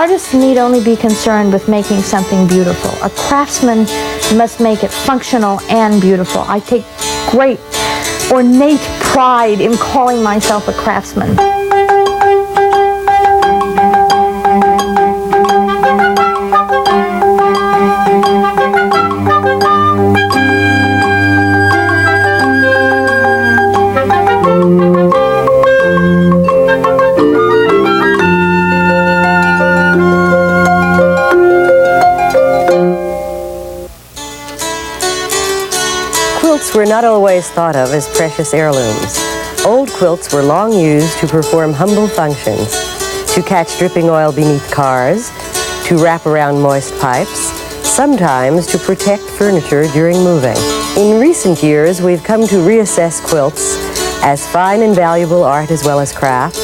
artists need only be concerned with making something beautiful. A craftsman must make it functional and beautiful. I take great ornate pride in calling myself a craftsman. Quilts were not always thought of as precious heirlooms. Old quilts were long used to perform humble functions, to catch dripping oil beneath cars, to wrap around moist pipes, sometimes to protect furniture during moving. In recent years, we've come to reassess quilts as fine and valuable art as well as craft,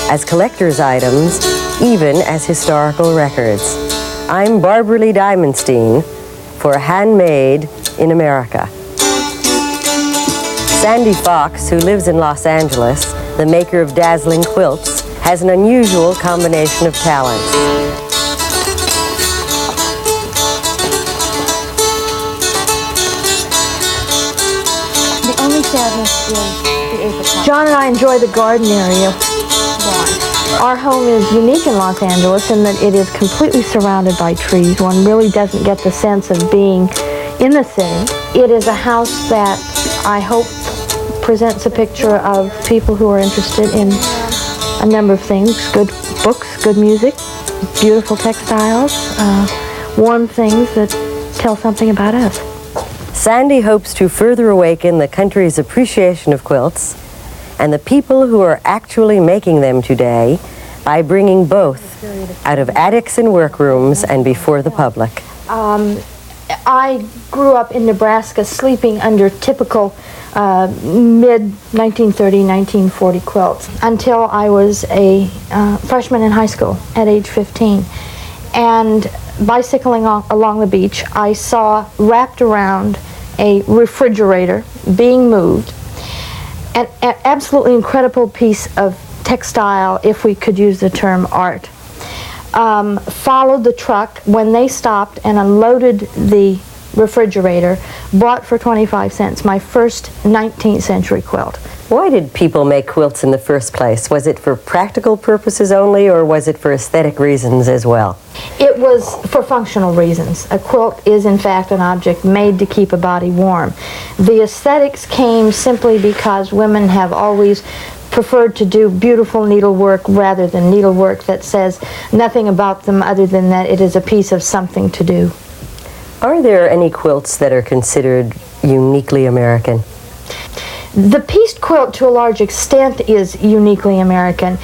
as collector's items, even as historical records. I'm Barbara Lee Diamonstein for Handmade in America. Sandi Fox, who lives in Los Angeles, the maker of dazzling quilts, has an unusual combination of talents. The only sadness is the apricot. John and I enjoy the garden area. Why? Our home is unique in Los Angeles in that it is completely surrounded by trees. One really doesn't get the sense of being in the city. It is a house that I hope presents a picture of people who are interested in a number of things: good books, good music, beautiful textiles, warm things that tell something about us. Sandi hopes to further awaken the country's appreciation of quilts and the people who are actually making them today by bringing both out of attics and workrooms and before the public. I grew up in Nebraska sleeping under typical mid-1930, 1940 quilts until I was a freshman in high school at age 15. And bicycling along the beach, I saw wrapped around a refrigerator being moved an absolutely incredible piece of textile, if we could use the term art. Followed the truck when they stopped and unloaded the refrigerator, bought for 25 cents my first 19th century quilt. Why did people make quilts in the first place? Was it for practical purposes only, or was it for aesthetic reasons as well? It was for functional reasons. A quilt is in fact an object made to keep a body warm. The aesthetics came simply because women have always preferred to do beautiful needlework rather than needlework that says nothing about them other than that it is a piece of something to do. Are there any quilts that are considered uniquely American? The pieced quilt, to a large extent, is uniquely American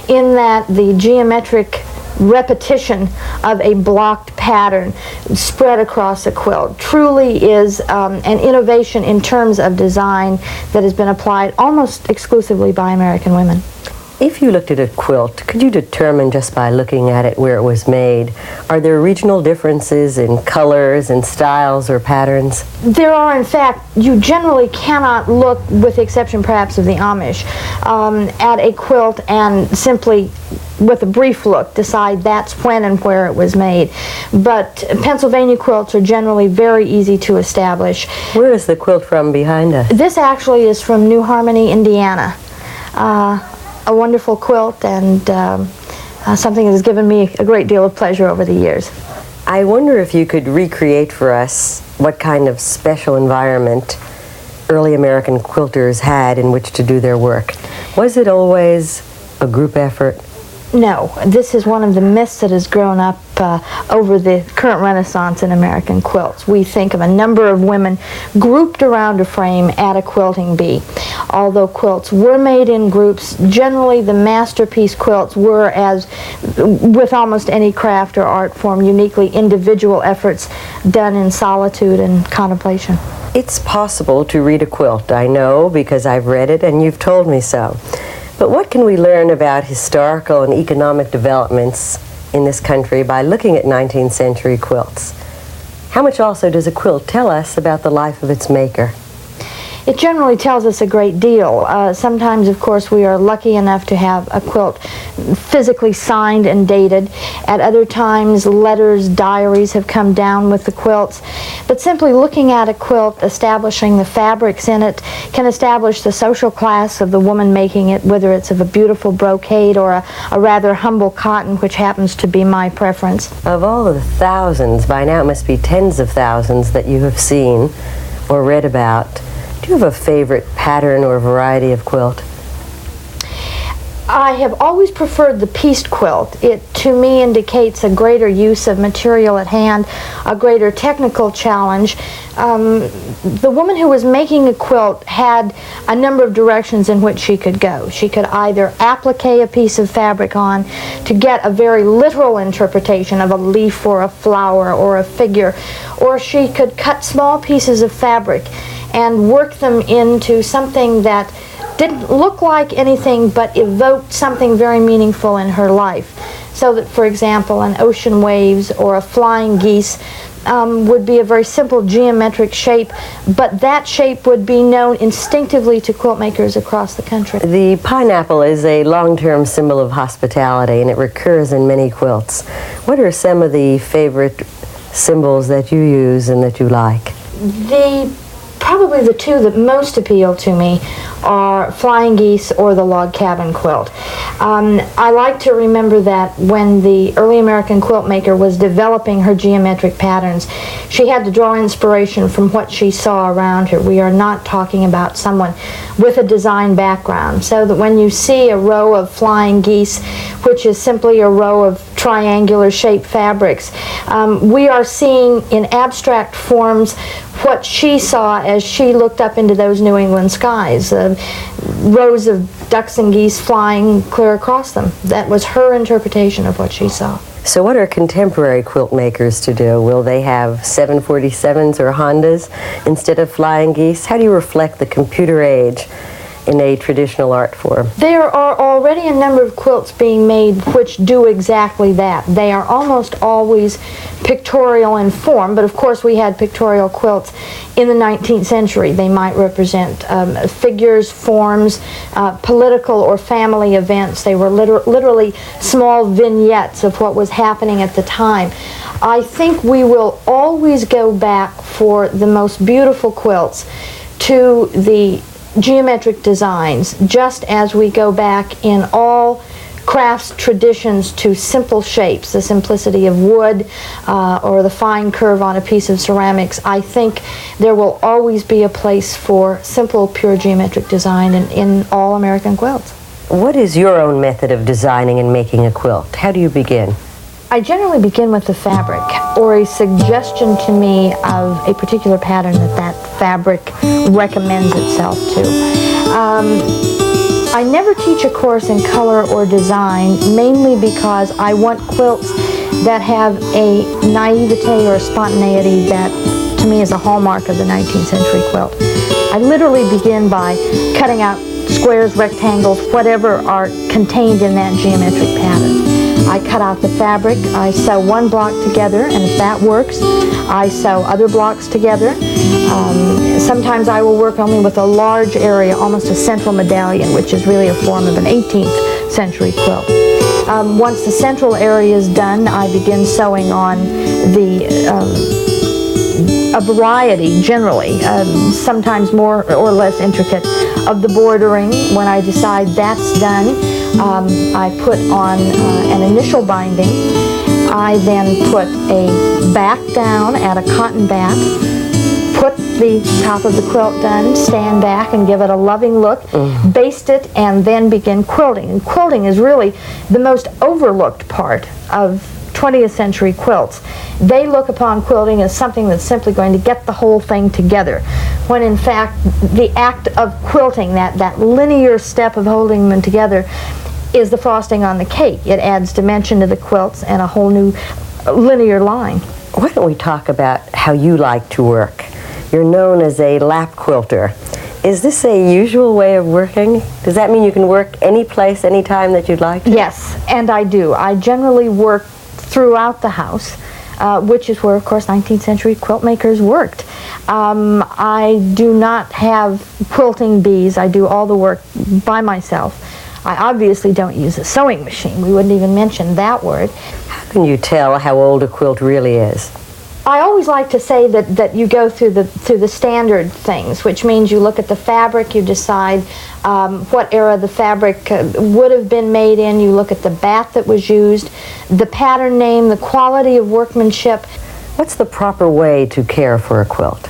in that the geometric repetition of a blocked pattern spread across a quilt truly is an innovation in terms of design that has been applied almost exclusively by American women. If you looked at a quilt, could you determine just by looking at it where it was made? Are there regional differences in colors and styles or patterns? There are, in fact. You generally cannot look, with the exception perhaps of the Amish, at a quilt and simply with a brief look decide that's when and where it was made. But Pennsylvania quilts are generally very easy to establish. Where is the quilt from behind us? This actually is from New Harmony, Indiana. A wonderful quilt and something that has given me a great deal of pleasure over the years. I wonder if you could recreate for us what kind of special environment early American quilters had in which to do their work. Was it always a group effort? No, this is one of the myths that has grown up over the current renaissance in American quilts. We think of a number of women grouped around a frame at a quilting bee. Although quilts were made in groups, generally the masterpiece quilts were, as with almost any craft or art form, uniquely individual efforts done in solitude and contemplation. It's possible to read a quilt, I know, because I've read it and you've told me so. But what can we learn about historical and economic developments in this country by looking at 19th century quilts? How much also does a quilt tell us about the life of its maker? It generally tells us a great deal. Sometimes, of course, we are lucky enough to have a quilt physically signed and dated. At other times, letters, diaries have come down with the quilts. But simply looking at a quilt, establishing the fabrics in it, can establish the social class of the woman making it, whether it's of a beautiful brocade or a rather humble cotton, which happens to be my preference. Of all the thousands, by now it must be tens of thousands that you have seen or read about, do you have a favorite pattern or variety of quilt? I have always preferred the pieced quilt. It, to me, indicates a greater use of material at hand, a greater technical challenge. The woman who was making a quilt had a number of directions in which she could go. She could either applique a piece of fabric on to get a very literal interpretation of a leaf or a flower or a figure, or she could cut small pieces of fabric and work them into something that didn't look like anything but evoked something very meaningful in her life. So that, for example, an ocean waves or a flying geese would be a very simple geometric shape, but that shape would be known instinctively to quilt makers across the country. The pineapple is a long-term symbol of hospitality, and it recurs in many quilts. What are some of the favorite symbols that you use and that you like? Probably the two that most appeal to me are flying geese or the log cabin quilt. I like to remember that when the early American quilt maker was developing her geometric patterns, she had to draw inspiration from what she saw around her. We are not talking about someone with a design background, so that when you see a row of flying geese, which is simply a row of triangular shaped fabrics, we are seeing in abstract forms what she saw as she looked up into those New England skies, rows of ducks and geese flying clear across them. That was her interpretation of what she saw. So what are contemporary quilt makers to do? Will they have 747s or Hondas instead of flying geese? How do you reflect the computer age in a traditional art form? There are already a number of quilts being made which do exactly that. They are almost always pictorial in form, but of course we had pictorial quilts in the 19th century. They might represent figures, forms, political or family events. They were literally small vignettes of what was happening at the time. I think we will always go back for the most beautiful quilts to the geometric designs, just as we go back in all crafts traditions to simple shapes, the simplicity of wood or the fine curve on a piece of ceramics. I think there will always be a place for simple, pure geometric design in all American quilts. What is your own method of designing and making a quilt? How do you begin? I generally begin with the fabric, or a suggestion to me of a particular pattern that fabric recommends itself to. I never teach a course in color or design, mainly because I want quilts that have a naivete or spontaneity that, to me, is a hallmark of the 19th century quilt. I literally begin by cutting out squares, rectangles, whatever are contained in that geometric pattern. I cut out the fabric, I sew one block together, and if that works, I sew other blocks together. Sometimes I will work only with a large area, almost a central medallion, which is really a form of an 18th century quilt. Once the central area is done, I begin sewing on a variety, generally, sometimes more or less intricate, of the bordering. When I decide that's done, I put on an initial binding. I then put a back down, add a cotton back, put the top of the quilt done, stand back and give it a loving look, baste it, and then begin quilting. And quilting is really the most overlooked part of 20th century quilts. They look upon quilting as something that's simply going to get the whole thing together, when in fact the act of quilting, that linear step of holding them together, is the frosting on the cake. It adds dimension to the quilts and a whole new linear line. Why don't we talk about how you like to work? You're known as a lap quilter. Is this a usual way of working? Does that mean you can work any place, any time that you'd like to? Yes, and I do. I generally work throughout the house. which is where, of course, 19th century quilt makers worked. I do not have quilting bees. I do all the work by myself. I obviously don't use a sewing machine. We wouldn't even mention that word. How can you tell how old a quilt really is? I always like to say that you go through the standard things, which means you look at the fabric, you decide what era the fabric would have been made in, you look at the batt that was used, the pattern name, the quality of workmanship. What's the proper way to care for a quilt?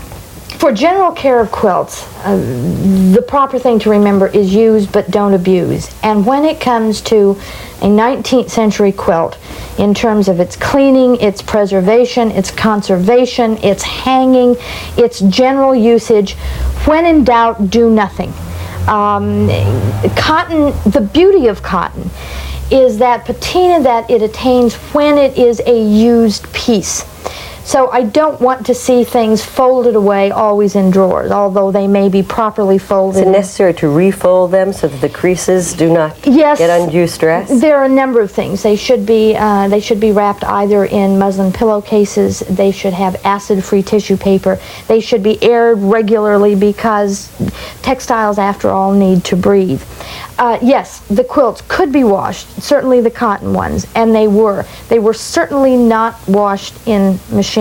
For general care of quilts, the proper thing to remember is use but don't abuse. And when it comes to a 19th century quilt, in terms of its cleaning, its preservation, its conservation, its hanging, its general usage, when in doubt, do nothing. Cotton, the beauty of cotton is that patina that it attains when it is a used piece. So I don't want to see things folded away always in drawers, although they may be properly folded. Is it necessary to refold them so that the creases do not get undue stress? There are a number of things. They should be wrapped either in muslin pillowcases. They should have acid-free tissue paper. They should be aired regularly because textiles, after all, need to breathe. Yes, the quilts could be washed, certainly the cotton ones, and they were. They were certainly not washed in machines.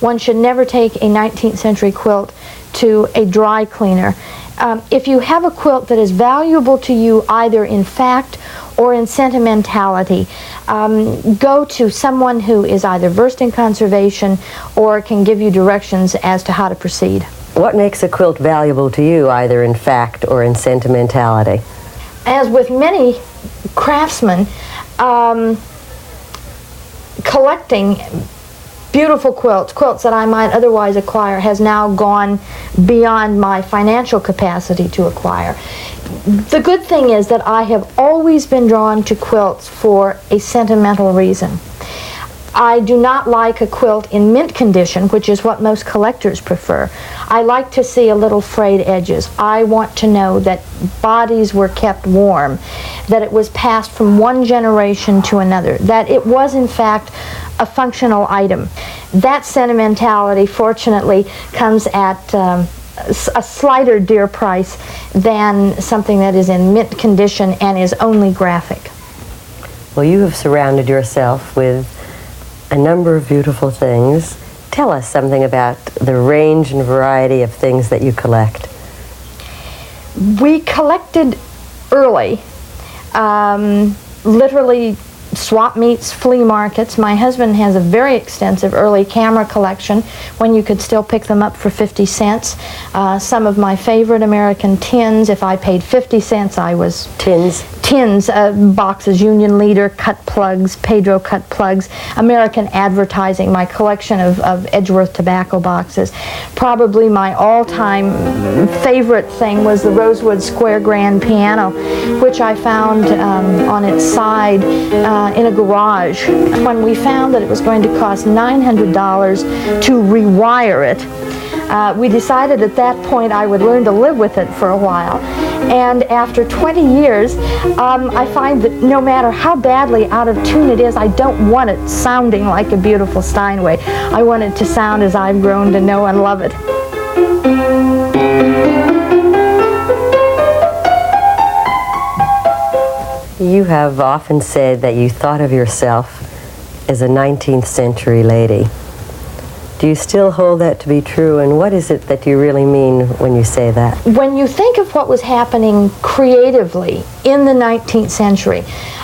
One should never take a 19th century quilt to a dry cleaner. If you have a quilt that is valuable to you either in fact or in sentimentality, go to someone who is either versed in conservation or can give you directions as to how to proceed. What makes a quilt valuable to you either in fact or in sentimentality? As with many craftsmen, collecting beautiful quilts that I might otherwise acquire, has now gone beyond my financial capacity to acquire. The good thing is that I have always been drawn to quilts for a sentimental reason. I do not like a quilt in mint condition, which is what most collectors prefer. I like to see a little frayed edges. I want to know that bodies were kept warm, that it was passed from one generation to another, that it was in fact a functional item. That sentimentality, fortunately, comes at a slighter dear price than something that is in mint condition and is only graphic. Well, you have surrounded yourself with a number of beautiful things. Tell us something about the range and variety of things that you collect. We collected early, literally swap meets, flea markets. My husband has a very extensive early camera collection when you could still pick them up for 50 cents. Some of my favorite American tins, if I paid 50 cents, I was... Tins, boxes, Union Leader, cut plugs, Pedro cut plugs, American advertising, my collection of Edgeworth tobacco boxes. Probably my all-time favorite thing was the Rosewood Square grand piano, which I found on its side in a garage. When we found that it was going to cost $900 to rewire it, we decided at that point I would learn to live with it for a while. And after 20 years, I find that no matter how badly out of tune it is, I don't want it sounding like a beautiful Steinway. I want it to sound as I've grown to know and love it. You have often said that you thought of yourself as a 19th century lady. Do you still hold that to be true, and what is it that you really mean when you say that? When you think of what was happening creatively in the 19th century,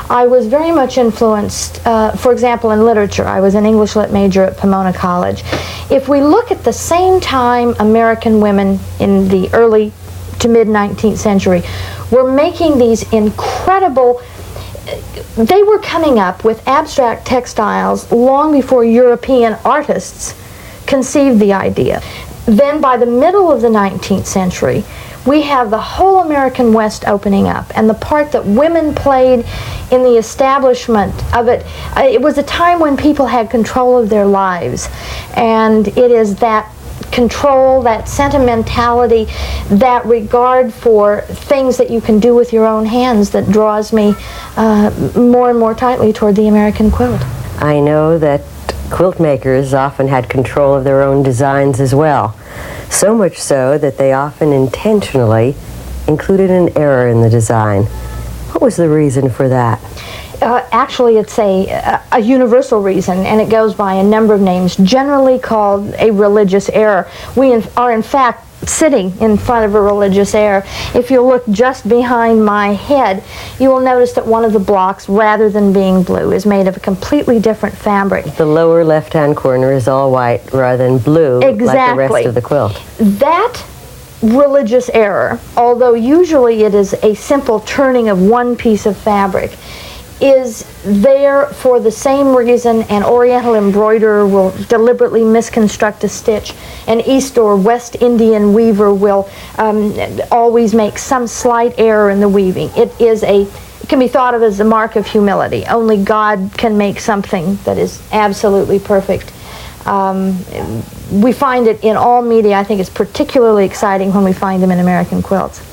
I was very much influenced, for example, in literature. I was an English Lit major at Pomona College. If we look at the same time American women in the early to mid-19th century were making these incredible... They were coming up with abstract textiles long before European artists conceived the idea. Then by the middle of the 19th century, we have the whole American West opening up, and the part that women played in the establishment of it. It was a time when people had control of their lives, and it is that control, that sentimentality, that regard for things that you can do with your own hands that draws me more and more tightly toward the American quilt. I know that Quilt makers often had control of their own designs as well, so much so that they often intentionally included an error in the design. What was the reason for that? Actually, it's a universal reason, and it goes by a number of names, generally called a religious error. We are, in fact, sitting in front of a religious error. If you look just behind my head, you will notice that one of the blocks, rather than being blue, is made of a completely different fabric. The lower left-hand corner is all white rather than blue, exactly, like the rest of the quilt. That religious error, although usually it is a simple turning of one piece of fabric, is there for the same reason an Oriental embroiderer will deliberately misconstruct a stitch. An East or West Indian weaver will always make some slight error in the weaving. It can be thought of as a mark of humility. Only God can make something that is absolutely perfect. We find it in all media. I think it's particularly exciting when we find them in American quilts.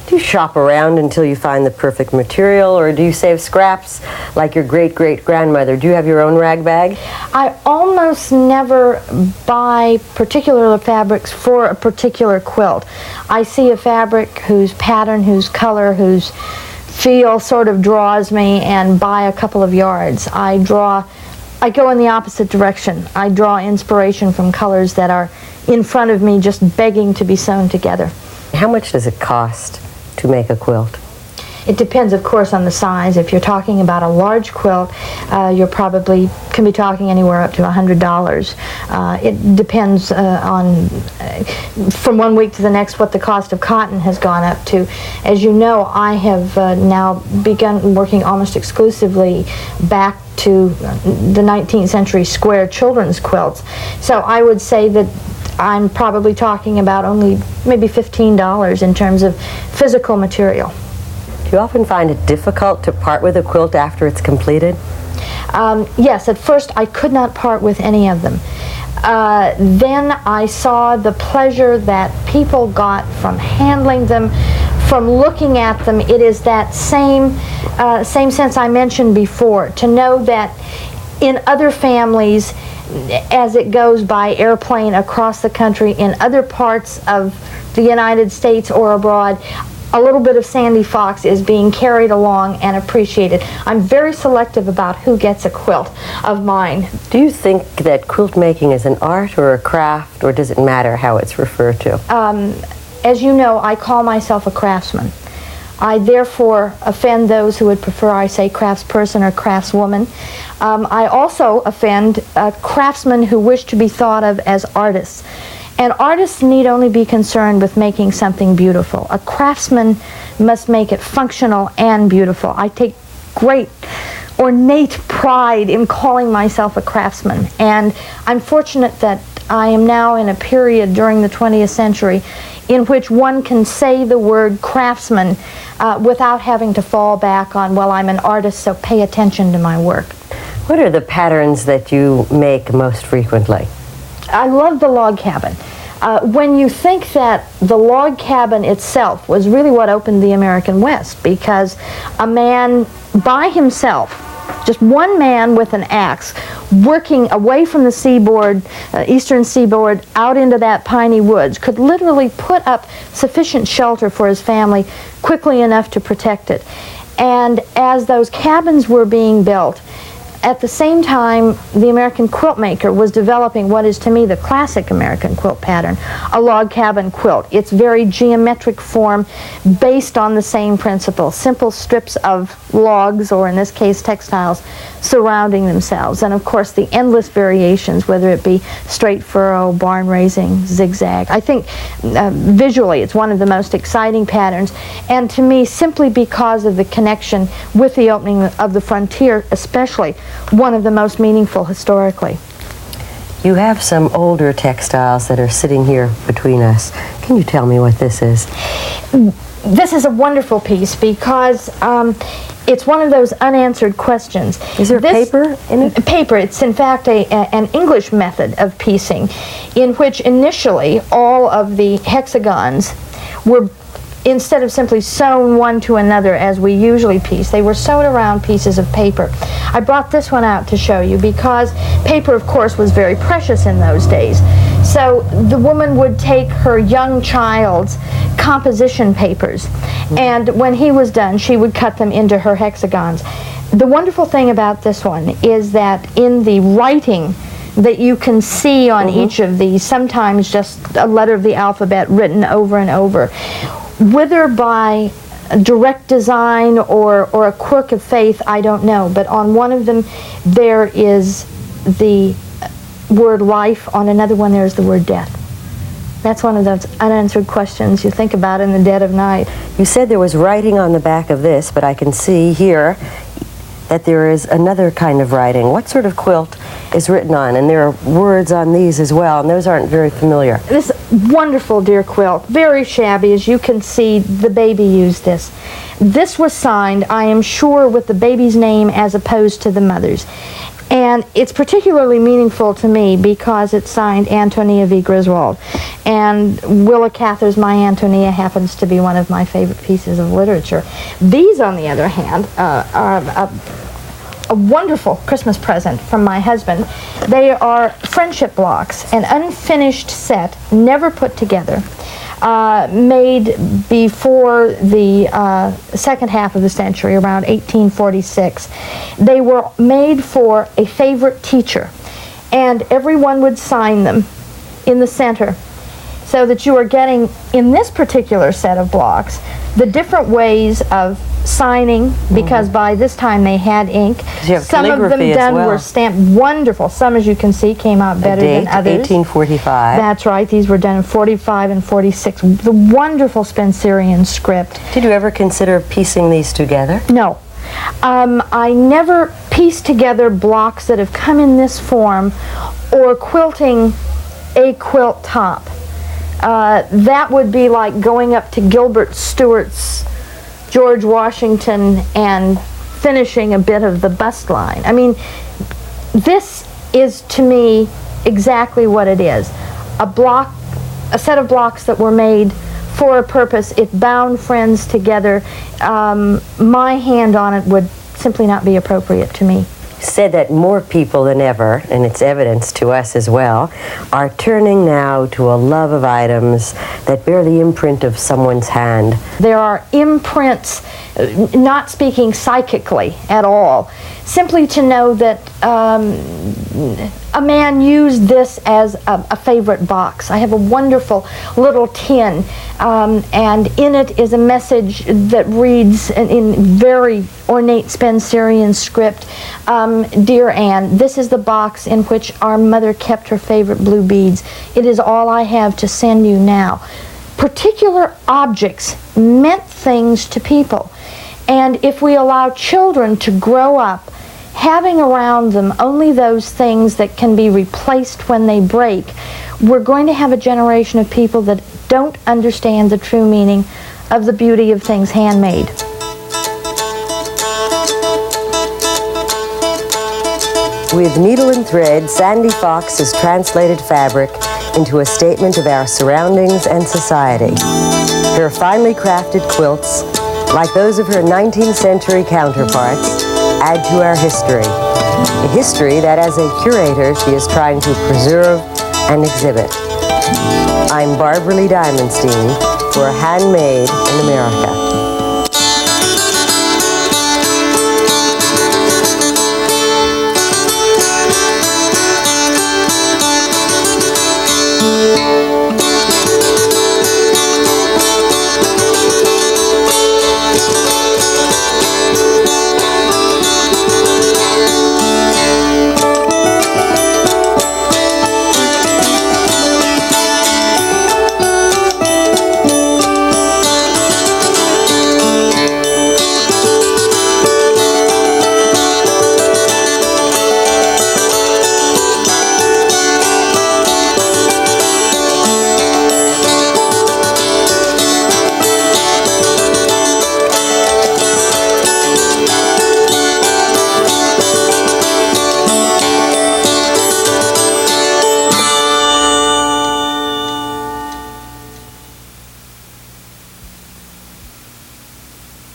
Do you shop around until you find the perfect material, or do you save scraps like your great-great-grandmother? Do you have your own rag bag? I almost never buy particular fabrics for a particular quilt. I see a fabric whose pattern, whose color, whose feel sort of draws me, and buy a couple of yards. I go in the opposite direction. I draw inspiration from colors that are in front of me, just begging to be sewn together. How much does it cost to make a quilt? It depends, of course, on the size. If you're talking about a large quilt, you probably can be talking anywhere up to $100. It depends on, from one week to the next, what the cost of cotton has gone up to. As you know, I have now begun working almost exclusively back to the 19th century square children's quilts. So I would say that I'm probably talking about only maybe $15 in terms of physical material. Do you often find it difficult to part with a quilt after it's completed? Yes, at first I could not part with any of them. Then I saw the pleasure that people got from handling them, from looking at them. It is that same sense I mentioned before, to know that in other families, as it goes by airplane across the country, in other parts of the United States or abroad, a little bit of Sandi Fox is being carried along and appreciated. I'm very selective about who gets a quilt of mine. Do you think that quilt making is an art or a craft, or does it matter how it's referred to? As you know, I call myself a craftsman. I therefore offend those who would prefer I say craftsperson or craftswoman. I also offend craftsmen who wish to be thought of as artists. And artists need only be concerned with making something beautiful. A craftsman must make it functional and beautiful. I take great ornate pride in calling myself a craftsman. And I'm fortunate that I am now in a period during the 20th century in which one can say the word craftsman without having to fall back on, well, I'm an artist, so pay attention to my work. What are the patterns that you make most frequently? I love the log cabin. When you think that the log cabin itself was really what opened the American West, because a man by himself, just one man with an axe, working away from the seaboard, eastern seaboard, out into that piney woods, could literally put up sufficient shelter for his family quickly enough to protect it. And as those cabins were being built, at the same time, the American quilt maker was developing what is to me the classic American quilt pattern, a log cabin quilt. It's very geometric form based on the same principle, simple strips of logs, or in this case textiles, surrounding themselves. And of course the endless variations, whether it be straight furrow, barn raising, zigzag. I think visually it's one of the most exciting patterns, and to me, simply because of the connection with the opening of the frontier, especially, one of the most meaningful historically. You have some older textiles that are sitting here between us. Can you tell me what this is? This is a wonderful piece because it's one of those unanswered questions. Is there paper in it? Paper. It's in fact an English method of piecing, in which initially all of the hexagons were instead of simply sewn one to another as we usually piece, they were sewn around pieces of paper. I brought this one out to show you because paper, of course, was very precious in those days. So the woman would take her young child's composition papers, and when he was done, she would cut them into her hexagons. The wonderful thing about this one is that in the writing that you can see on each of these, sometimes just a letter of the alphabet written over and over, whether by direct design or a quirk of faith, I don't know, but on one of them there is the word life, on another one there's the word death. That's one of those unanswered questions you think about in the dead of night. You said there was writing on the back of this, but I can see here that there is another kind of writing. What sort of quilt is written on? And there are words on these as well, and those aren't very familiar. This wonderful deer quilt, very shabby. As you can see, the baby used this. This was signed, I am sure, with the baby's name as opposed to the mother's. And it's particularly meaningful to me because it's signed Antonia V. Griswold. And Willa Cather's My Antonia happens to be one of my favorite pieces of literature. These, on the other hand, are a wonderful Christmas present from my husband. They are friendship blocks, an unfinished set, never put together, made before the second half of the century, around 1846. They were made for a favorite teacher, and everyone would sign them in the center, so that you are getting, in this particular set of blocks, the different ways of signing, because by this time they had ink. Some of them done were stamped wonderful. Some, as you can see, came out better than others. 1845. That's right. These were done in 45 and 46. The wonderful Spencerian script. Did you ever consider piecing these together? No. I never pieced together blocks that have come in this form or quilting a quilt top. That would be like going up to Gilbert Stuart's George Washington and finishing a bit of the bust line. I mean, this is to me exactly what it is. A set of blocks that were made for a purpose. It bound friends together. My hand on it would simply not be appropriate to me. Said that more people than ever, and it's evidence to us as well, are turning now to a love of items that bear the imprint of someone's hand. There are imprints, not speaking psychically at all, simply to know that a man used this as a favorite box. I have a wonderful little tin, and in it is a message that reads in very ornate Spencerian script, Dear Anne, this is the box in which our mother kept her favorite blue beads. It is all I have to send you now. Particular objects meant things to people, and if we allow children to grow up having around them only those things that can be replaced when they break, we're going to have a generation of people that don't understand the true meaning of the beauty of things handmade. With needle and thread, Sandi Fox has translated fabric into a statement of our surroundings and society. Her finely crafted quilts, like those of her 19th century counterparts, add to our history. A history that, as a curator, she is trying to preserve and exhibit. I'm Barbara Lee Diamonstein for Handmade in America.